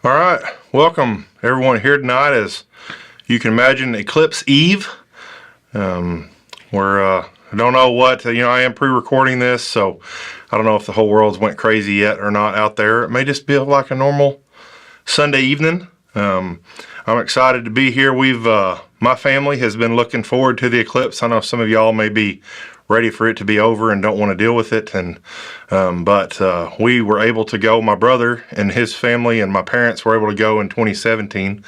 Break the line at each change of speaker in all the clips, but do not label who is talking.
All right, welcome everyone here tonight. As you can imagine, Eclipse Eve. I don't know what, I am pre-recording this, so I don't know if the whole world's went crazy yet or not out there. It may just be like a normal Sunday evening. I'm excited to be here. My family has been looking forward to the eclipse. I know some of y'all may be ready for it to be over and don't want to deal with it. But we were able to go. My brother and his family and my parents were able to go in 2017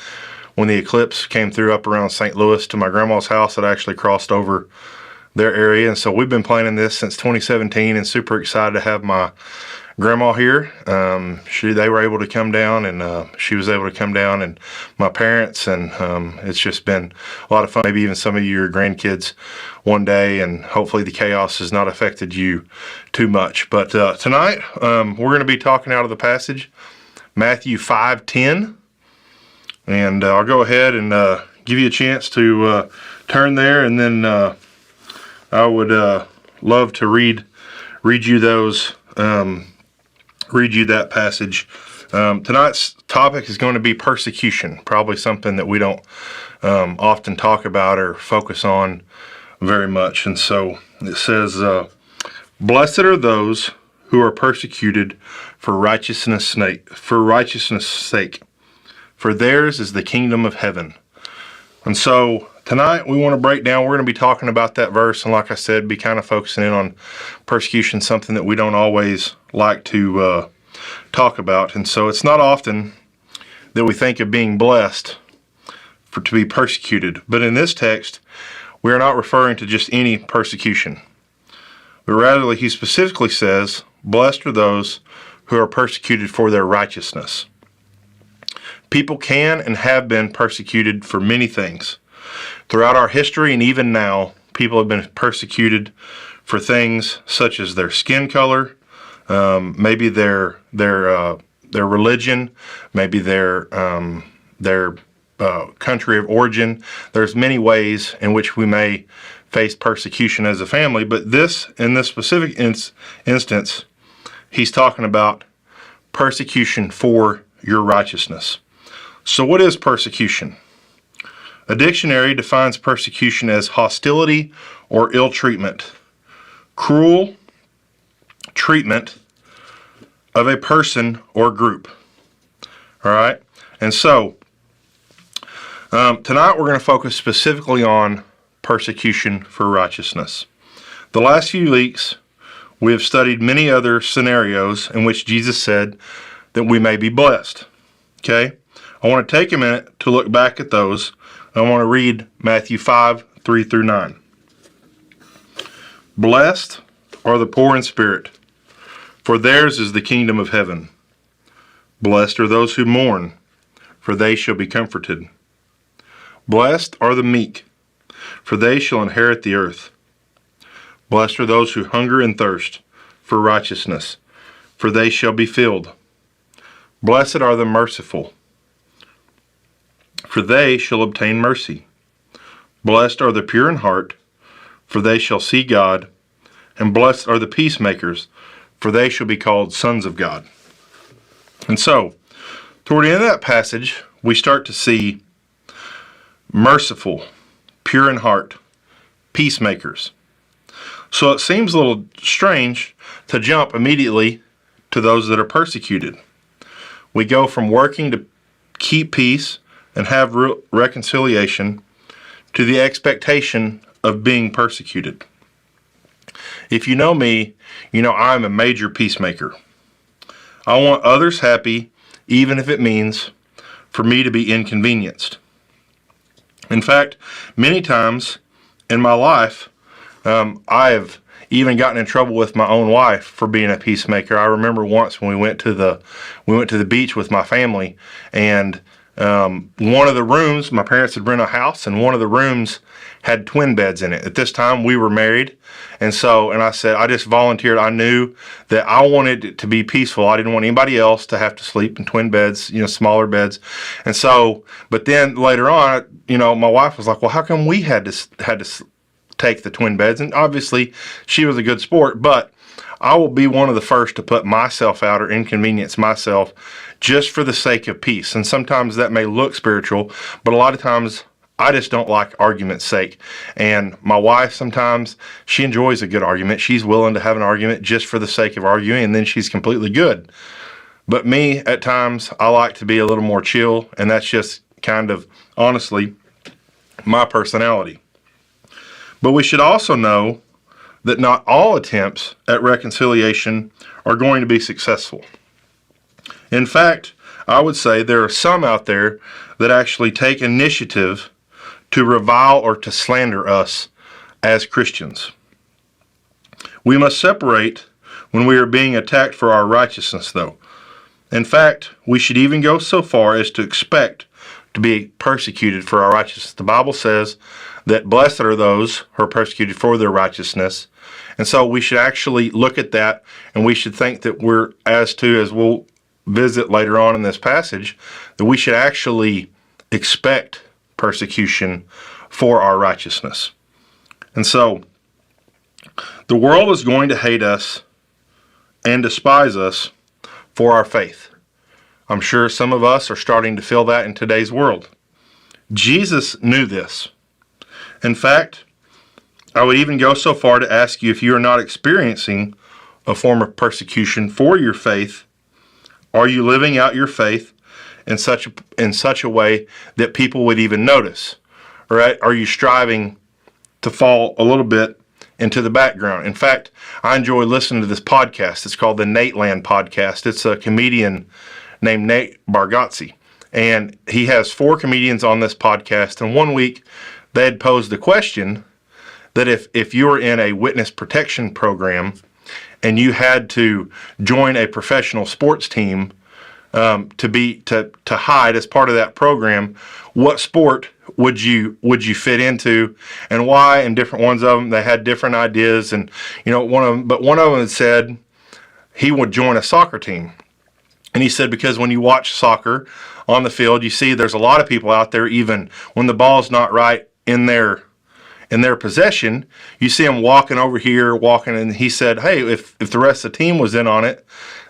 when the eclipse came through up around St. Louis to my grandma's house. It actually crossed over their area. And so we've been planning this since 2017 and super excited to have my grandma here. They were able to come down, and she was able to come down, and my parents, and it's just been a lot of fun. Maybe even some of your grandkids one day, and hopefully the chaos has not affected you too much. But tonight we're going to be talking out of the passage, Matthew 5:10, and I'll go ahead and give you a chance to turn there, and then I would love to read you those. Read you that passage. Tonight's topic is going to be persecution, probably something that we don't often talk about or focus on very much. And so it says, blessed are those who are persecuted for righteousness' sake, for theirs is the kingdom of heaven. And so tonight we want to break down, we're going to be talking about that verse, and like I said, be kind of focusing in on persecution, something that we don't always like to talk about. And so it's not often that we think of being blessed to be persecuted, but in this text we are not referring to just any persecution, but rather he specifically says, blessed are those who are persecuted for their righteousness. People can and have been persecuted for many things. Throughout our history and even now, people have been persecuted for things such as their skin color, maybe their religion, maybe their country of origin. There's many ways in which we may face persecution as a family, but in this specific instance, he's talking about persecution for your righteousness. So what is persecution? A dictionary defines persecution as hostility or ill treatment, cruel treatment of a person or group. All right? And so, tonight we're going to focus specifically on persecution for righteousness. The last few weeks, we have studied many other scenarios in which Jesus said that we may be blessed. Okay? I want to take a minute to look back at those. I want to read Matthew 5:3-9. Blessed are the poor in spirit, for theirs is the kingdom of heaven. Blessed are those who mourn, for they shall be comforted. Blessed are the meek, for they shall inherit the earth. Blessed are those who hunger and thirst for righteousness, for they shall be filled. Blessed are the merciful, for they shall obtain mercy. Blessed are the pure in heart, for they shall see God. And blessed are the peacemakers, for they shall be called sons of God. And so, toward the end of that passage, we start to see merciful, pure in heart, peacemakers. So it seems a little strange to jump immediately to those that are persecuted. We go from working to keep peace and have reconciliation to the expectation of being persecuted. If you know me, you know I'm a major peacemaker. I want others happy, even if it means for me to be inconvenienced. In fact, many times in my life, I have even gotten in trouble with my own wife for being a peacemaker. I remember once when we went to the beach with my family, and one of the rooms, my parents had rented a house, and one of the rooms had twin beds in it. At this time, we were married, and I said, I just volunteered. I knew that I wanted it to be peaceful. I didn't want anybody else to have to sleep in twin beds, smaller beds. And so, but then later on, my wife was like, well, how come we had to take the twin beds? And obviously, she was a good sport, but I will be one of the first to put myself out or inconvenience myself just for the sake of peace. And sometimes that may look spiritual, but a lot of times I just don't like argument's sake. And my wife, sometimes she enjoys a good argument. She's willing to have an argument just for the sake of arguing, and then she's completely good. But me, at times, I like to be a little more chill, and that's just kind of, honestly, my personality. But we should also know that not all attempts at reconciliation are going to be successful. In fact, I would say there are some out there that actually take initiative to revile or to slander us as Christians. We must separate when we are being attacked for our righteousness, though. In fact, we should even go so far as to expect to be persecuted for our righteousness. The Bible says that blessed are those who are persecuted for their righteousness. And so we should actually look at that, and we should think that we're, as we'll visit later on in this passage, that we should actually expect persecution for our righteousness. And so the world is going to hate us and despise us for our faith. I'm sure some of us are starting to feel that in today's world. Jesus knew this. In fact, I would even go so far to ask you if you are not experiencing a form of persecution for your faith. Are you living out your faith in such a way that people would even notice? Right? Are you striving to fall a little bit into the background? In fact, I enjoy listening to this podcast. It's called the Nate Land Podcast. It's a comedian named Nate Bargatze, and he has 4 comedians on this podcast. And one week they had posed the question that if you were in a witness protection program and you had to join a professional sports team to hide as part of that program, what sport would you fit into, and why? And different ones of them, they had different ideas. And one of them had said he would join a soccer team. And he said, because when you watch soccer on the field, you see there's a lot of people out there, even when the ball's not right in their possession, you see them walking over here, and he said, hey, if the rest of the team was in on it,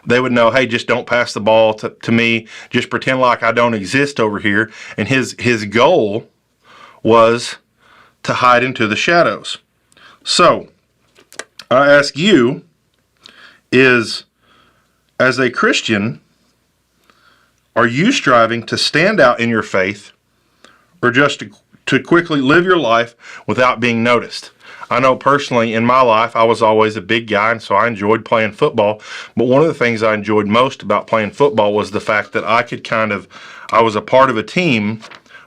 they would know, hey, just don't pass the ball to me, just pretend like I don't exist over here. And his goal was to hide into the shadows. So, I ask you, as a Christian, are you striving to stand out in your faith, or just to quickly live your life without being noticed? I know personally in my life, I was always a big guy, and so I enjoyed playing football. But one of the things I enjoyed most about playing football was the fact that I was a part of a team,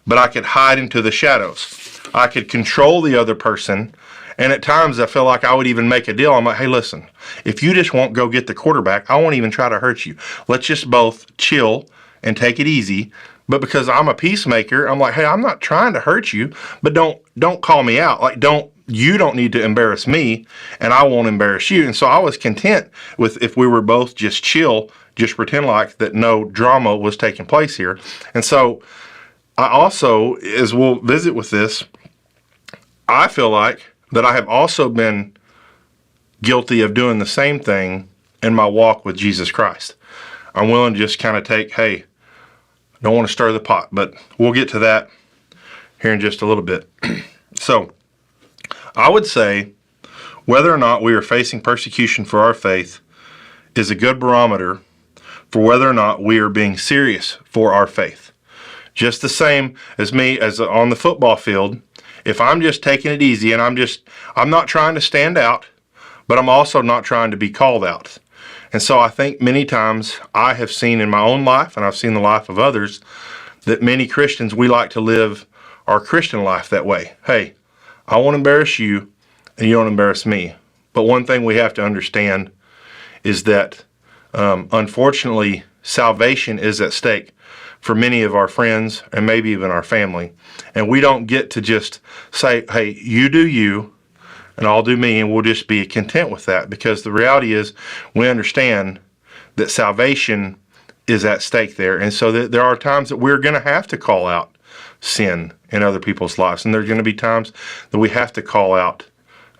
but I could hide into the shadows. I could control the other person. And at times I feel like I would even make a deal. I'm like, hey, listen, if you just won't go get the quarterback, I won't even try to hurt you. Let's just both chill and take it easy. But because I'm a peacemaker, I'm like, hey, I'm not trying to hurt you, but don't call me out. Like, you don't need to embarrass me, and I won't embarrass you. And so I was content with if we were both just chill, just pretend like that no drama was taking place here. And so I also, as we'll visit with this, I feel like that I have also been guilty of doing the same thing in my walk with Jesus Christ. I'm willing to just kind of hey, don't want to stir the pot, but we'll get to that here in just a little bit. So, I would say whether or not we are facing persecution for our faith is a good barometer for whether or not we are being serious for our faith. Just the same as me as on the football field, if I'm just taking it easy and I'm not trying to stand out, but I'm also not trying to be called out. And so I think many times I have seen in my own life, and I've seen the life of others, that many Christians, we like to live our Christian life that way. Hey, I won't embarrass you, and you don't embarrass me. But one thing we have to understand is that, unfortunately, salvation is at stake for many of our friends and maybe even our family. And we don't get to just say, hey, you do you, and I'll do me, and we'll just be content with that. Because the reality is, we understand that salvation is at stake there. And so there are times that we're going to have to call out sin in other people's lives. And there's going to be times that we have to call out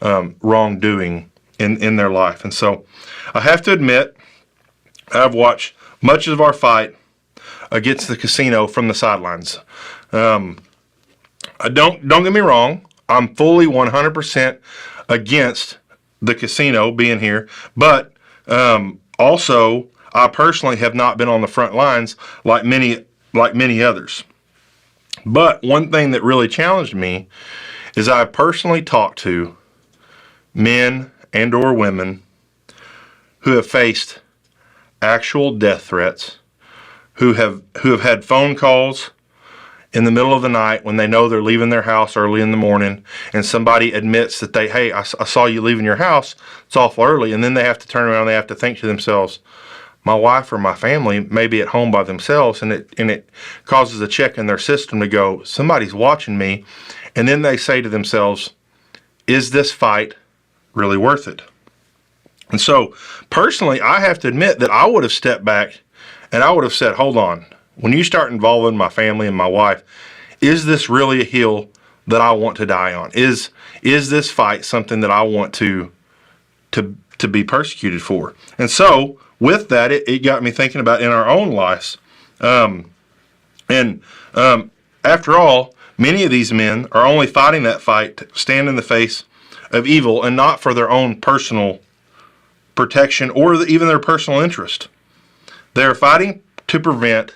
wrongdoing in their life. And so I have to admit, I've watched much of our fight against the casino from the sidelines. Don't get me wrong. I'm fully 100% against the casino being here, but also I personally have not been on the front lines like many others. But one thing that really challenged me is I personally talked to men and or women who have faced actual death threats, who have had phone calls in the middle of the night when they know they're leaving their house early in the morning, and somebody admits that hey, I saw you leaving your house, it's awful early, and then they have to turn around and they have to think to themselves, my wife or my family may be at home by themselves, and it causes a check in their system to go, somebody's watching me, and then they say to themselves, is this fight really worth it? And so, personally, I have to admit that I would have stepped back and I would have said, hold on, when you start involving my family and my wife, is this really a hill that I want to die on? Is this fight something that I want to be persecuted for? And so, with that, it got me thinking about in our own lives. After all, many of these men are only fighting that fight to stand in the face of evil and not for their own personal protection or even their personal interest. They are fighting to prevent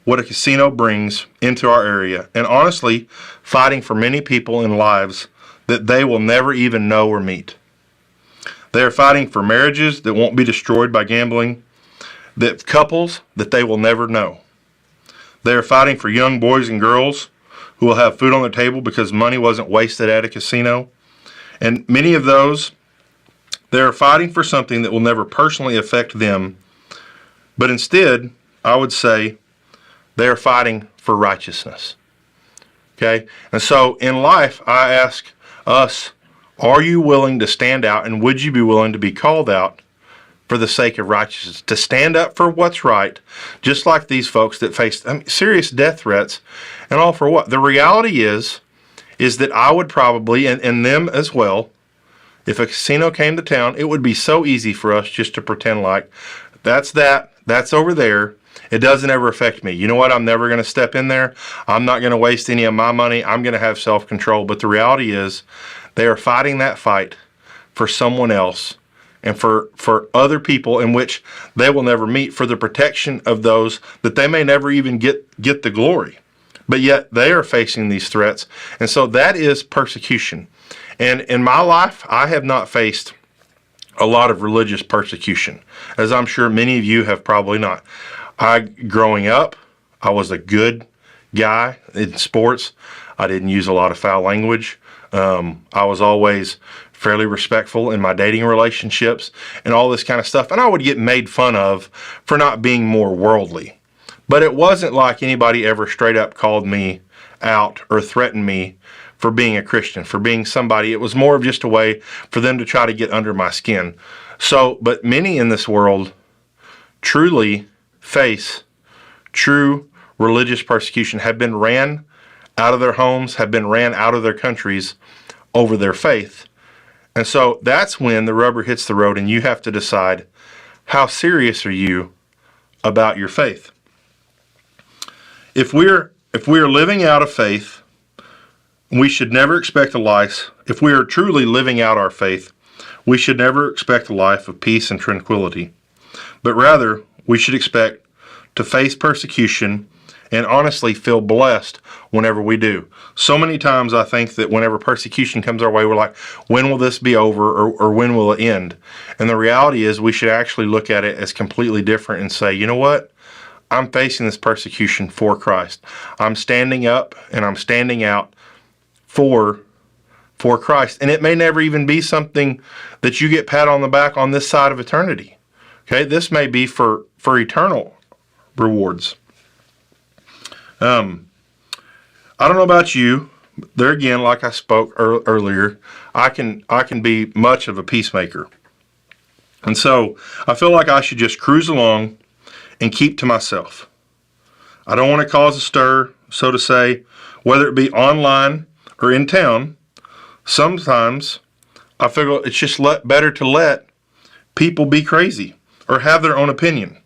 what a casino brings into our area, and honestly, fighting for many people in lives that they will never even know or meet. They are fighting for marriages that won't be destroyed by gambling, that couples that they will never know. They are fighting for young boys and girls who will have food on their table because money wasn't wasted at a casino. And many of those, they are fighting for something that will never personally affect them, but instead, I would say, they are fighting for righteousness. Okay? And so in life, I ask us, are you willing to stand out, and would you be willing to be called out for the sake of righteousness, to stand up for what's right, just like these folks that faced serious death threats, and all for what? The reality is that I would probably, and them as well, if a casino came to town, it would be so easy for us just to pretend like, that's over there, it doesn't ever affect me. You know what? I'm never going to step in there. I'm not going to waste any of my money. I'm going to have self-control. But the reality is, they are fighting that fight for someone else and for other people in which they will never meet, for the protection of those that they may never even get the glory. But yet they are facing these threats. And so that is persecution. And in my life, I have not faced a lot of religious persecution, as I'm sure many of you have probably not. Growing up, I was a good guy in sports. I didn't use a lot of foul language. I was always fairly respectful in my dating relationships and all this kind of stuff. And I would get made fun of for not being more worldly. But it wasn't like anybody ever straight up called me out or threatened me for being a Christian, for being somebody. It was more of just a way for them to try to get under my skin. So, but many in this world truly face true religious persecution, have been ran out of their homes, have been ran out of their countries over their faith. And so that's when the rubber hits the road and you have to decide, how serious are you about your faith? If we're living out of faith, we should never expect a life. If we are truly living out our faith, we should never expect a life of peace and tranquility, but rather we should expect to face persecution and honestly feel blessed whenever we do. So many times I think that whenever persecution comes our way, we're like, when will this be over, or when will it end? And the reality is we should actually look at it as completely different and say, you know what? I'm facing this persecution for Christ. I'm standing up and I'm standing out for Christ. And it may never even be something that you get pat on the back on this side of eternity. Okay, this may be for eternal rewards. I don't know about you. There again, like I spoke earlier, I can be much of a peacemaker. And so I feel like I should just cruise along and keep to myself. I don't want to cause a stir, so to say, whether it be online or in town. Sometimes I figure it's just better to let people be crazy or have their own opinion.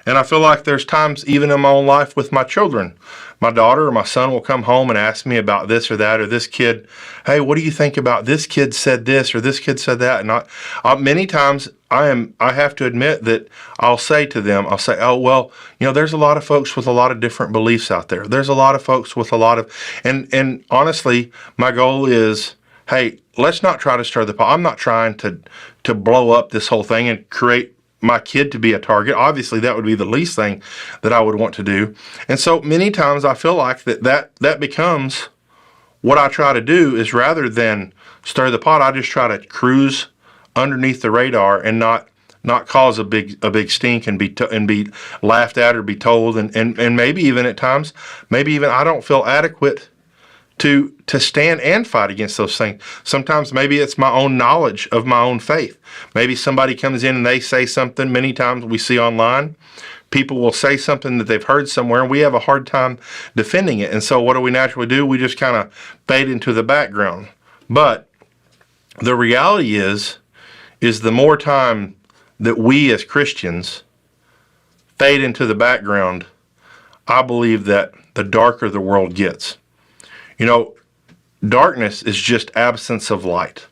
And I feel like there's times, even in my own life with my children, my daughter or my son will come home and ask me about this or that, or this kid, hey, what do you think about this kid said this or this kid said that? And many times I have to admit that I'll say to them, oh, well, there's a lot of folks with a lot of different beliefs out there. There's a lot of folks with a lot of, and honestly, my goal is, hey, let's not try to stir the pot. I'm not trying to blow up this whole thing and create my kid to be a target. Obviously, that would be the least thing that I would want to do. And so many times I feel like that becomes what I try to do, is rather than stir the pot, I just try to cruise underneath the radar and not cause a big stink and be laughed at or be told, and maybe even at times, maybe even I don't feel adequate to stand and fight against those things. Sometimes maybe it's my own knowledge of my own faith. Maybe somebody comes in and they say something. Many times we see online, people will say something that they've heard somewhere, and we have a hard time defending it. And so what do we naturally do? We just kind of fade into the background. But the reality is the more time that we as Christians fade into the background, I believe that the darker the world gets. Darkness is just absence of light.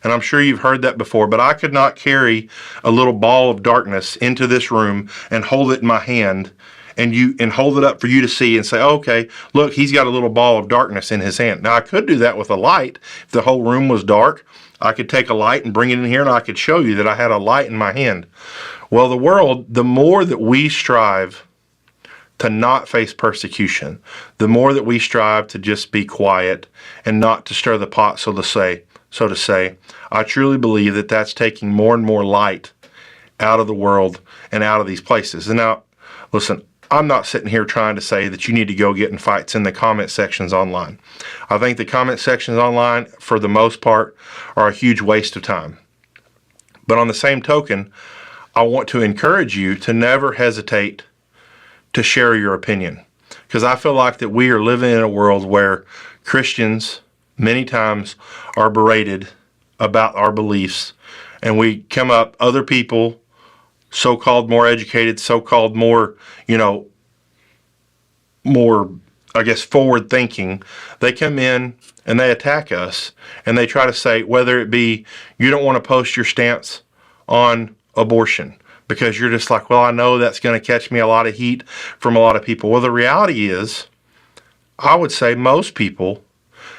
And I'm sure you've heard that before, but I could not carry a little ball of darkness into this room and hold it in my hand and hold it up for you to see and say, oh, okay, look, he's got a little ball of darkness in his hand. Now, I could do that with a light. If the whole room was dark, I could take a light and bring it in here and I could show you that I had a light in my hand. Well, the world, the more that we strive to not face persecution, the more that we strive to just be quiet and not to stir the pot, so to say, I truly believe that that's taking more and more light out of the world and out of these places. And now, listen, I'm not sitting here trying to say that you need to go get in fights in the comment sections online. I think the comment sections online, for the most part, are a huge waste of time. But on the same token, I want to encourage you to never hesitate to share your opinion, because I feel like that we are living in a world where Christians many times are berated about our beliefs, and we come up, other people, so-called more educated, so-called more, more, I guess, forward thinking, they come in and they attack us and they try to say, whether it be you don't want to post your stance on abortion, because you're just like, well, I know that's going to catch me a lot of heat from a lot of people. Well, the reality is, I would say most people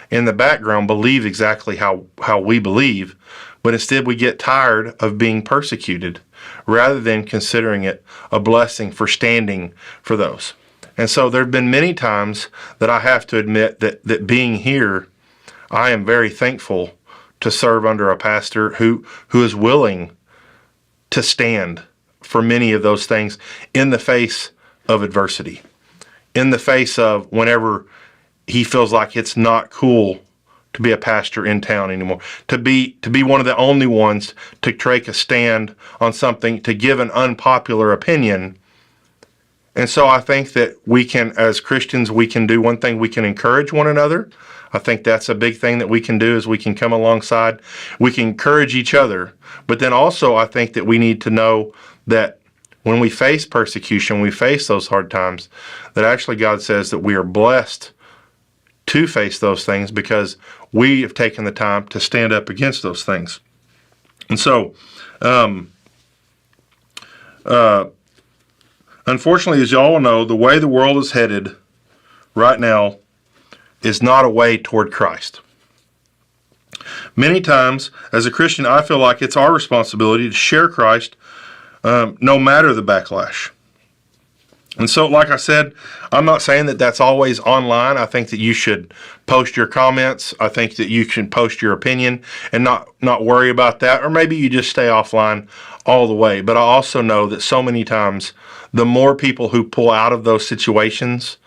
in the background believe exactly how we believe, but instead we get tired of being persecuted rather than considering it a blessing for standing for those. And so there have been many times that I have to admit that being here, I am very thankful to serve under a pastor who is willing to stand for many of those things in the face of adversity, in the face of whenever he feels like it's not cool to be a pastor in town anymore, to be one of the only ones to take a stand on something, to give an unpopular opinion. And so I think that we can, as Christians, we can do one thing: we can encourage one another. I think that's a big thing that we can do, is we can come alongside, we can encourage each other. But then also I think that we need to know that when we face persecution, we face those hard times, that actually God says that we are blessed to face those things because we have taken the time to stand up against those things. And so, unfortunately, as you all know, the way the world is headed right now is not a way toward Christ. Many times, as a Christian, I feel like it's our responsibility to share Christ no matter the backlash. And so, like I said, I'm not saying that that's always online. I think that you should post your comments. I think that you can post your opinion and not worry about that. Or maybe you just stay offline all the way. But I also know that so many times, the more people who pull out of those situations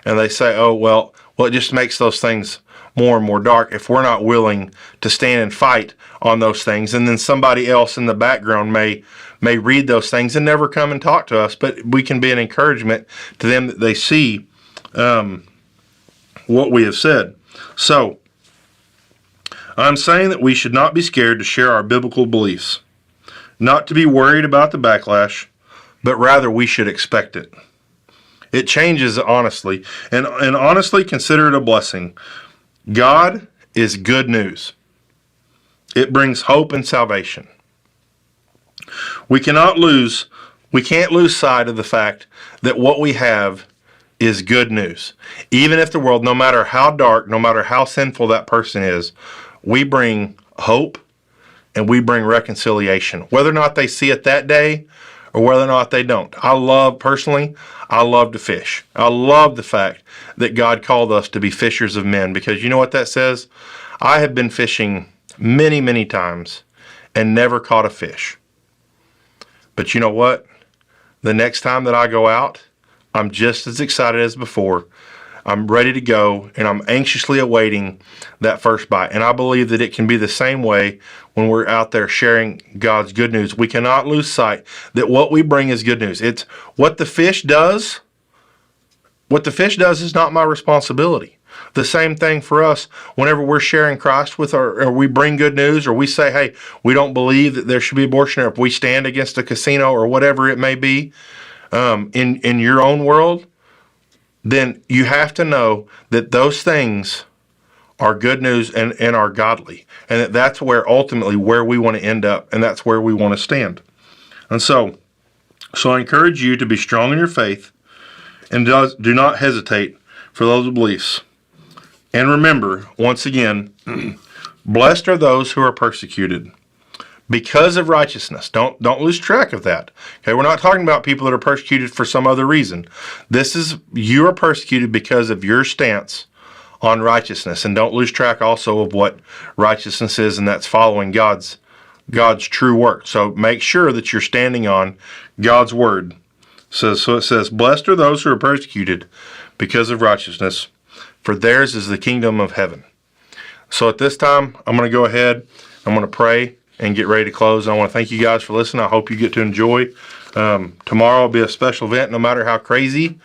and they say, oh, well, it just makes those things more and more dark if we're not willing to stand and fight on those things. And then somebody else in the background may read those things and never come and talk to us, but we can be an encouragement to them that they see what we have said. So, I'm saying that we should not be scared to share our biblical beliefs, not to be worried about the backlash, but rather we should expect it. It changes honestly, and honestly consider it a blessing. God is good news. It brings hope and salvation. We can't lose sight of the fact that what we have is good news. Even if the world, no matter how dark, no matter how sinful that person is, we bring hope and we bring reconciliation, whether or not they see it that day or whether or not they don't. I love to fish. I love the fact that God called us to be fishers of men, because you know what that says? I have been fishing many, many times and never caught a fish. But you know what? The next time that I go out, I'm just as excited as before. I'm ready to go, and I'm anxiously awaiting that first bite. And I believe that it can be the same way when we're out there sharing God's good news. We cannot lose sight that what we bring is good news. It's what the fish does. What the fish does is not my responsibility. The same thing for us whenever we're sharing Christ with or we bring good news, or we say, hey, we don't believe that there should be abortion, or if we stand against a casino or whatever it may be in your own world, then you have to know that those things are good news and are godly, and that's where ultimately where we want to end up, and that's where we want to stand. And so I encourage you to be strong in your faith, and do not hesitate for those beliefs. And remember, once again, blessed are those who are persecuted because of righteousness. Don't lose track of that. Okay, we're not talking about people that are persecuted for some other reason. You are persecuted because of your stance on righteousness, and don't lose track also of what righteousness is, and that's following God's true work. So make sure that you're standing on God's word. So it says, blessed are those who are persecuted because of righteousness, for theirs is the kingdom of heaven. So at this time, I'm going to go ahead, I'm going to pray and get ready to close. I want to thank you guys for listening. I hope you get to enjoy. Tomorrow will be a special event. No matter how crazy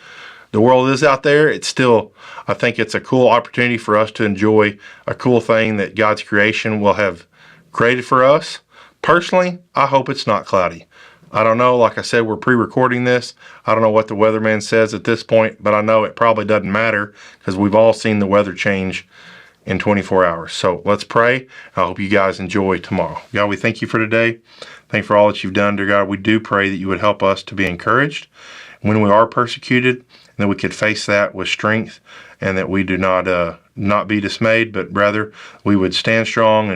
the world is out there, I think it's a cool opportunity for us to enjoy a cool thing that God's creation will have created for us. Personally, I hope it's not cloudy. I don't know. Like I said, we're pre-recording this. I don't know what the weatherman says at this point, but I know it probably doesn't matter because we've all seen the weather change in 24 hours. So let's pray. I hope you guys enjoy tomorrow. God, we thank you for today. Thank you for all that you've done, dear God. We do pray that you would help us to be encouraged when we are persecuted, and that we could face that with strength, and that we do not be dismayed, but rather we would stand strong and